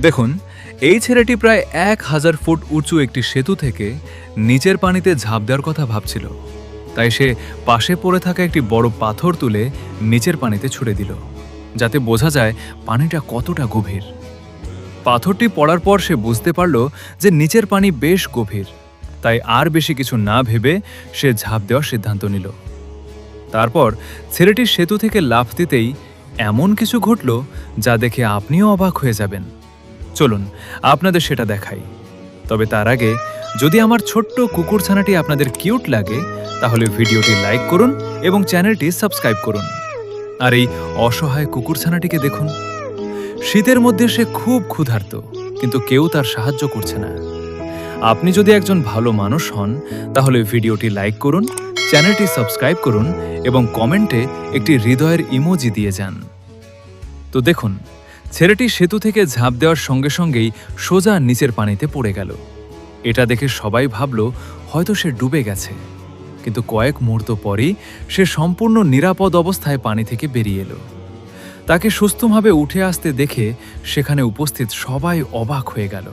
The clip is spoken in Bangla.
দেখুন, এই ছেলেটি প্রায় ১,০০০ ফুট উঁচু একটি সেতু থেকে নিচের পানিতে ঝাঁপ দেওয়ার কথা ভাবছিল। তাই সে পাশে পড়ে থাকা একটি বড় পাথর তুলে নিচের পানিতে ছুঁড়ে দিল, যাতে বোঝা যায় পানিটা কতটা গভীর। পাথরটি পড়ার পর সে বুঝতে পারল যে নিচের পানি বেশ গভীর, তাই আর বেশি কিছু না ভেবে সে ঝাঁপ দেওয়ার সিদ্ধান্ত নিল। তারপর ছেলেটি সেতু থেকে লাফ দিতেই এমন কিছু ঘটল যা দেখে আপনিও অবাক হয়ে যাবেন। চলুন আপনাদের সেটা দেখাই। তবে তার আগে, যদি আমার ছোট্ট কুকুরছানাটি আপনাদের কিউট লাগে, তাহলে ভিডিওটি লাইক করুন এবং চ্যানেলটি সাবস্ক্রাইব করুন। আর এই অসহায় কুকুরছানাটিকে দেখুন। শীতের মধ্যে সে খুব ক্ষুধার্ত, কিন্তু কেউ তার সাহায্য করছে না। আপনি যদি একজন ভালো মানুষ হন, তাহলে ভিডিওটি লাইক করুন, চ্যানেলটি সাবস্ক্রাইব করুন এবং কমেন্টে একটি হৃদয়ের ইমোজি দিয়ে যান। তো দেখুন, ছেলেটি সেতু থেকে ঝাঁপ দেওয়ার সঙ্গে সঙ্গেই সোজা নিচের পানিতে পড়ে গেল। এটা দেখে সবাই ভাবল হয়তো সে ডুবে গেছে, কিন্তু কয়েক মুহূর্ত পরেই সে সম্পূর্ণ নিরাপদ অবস্থায় পানি থেকে বেরিয়ে এলো। তাকে সুস্থভাবে উঠে আসতে দেখে সেখানে উপস্থিত সবাই অবাক হয়ে গেল।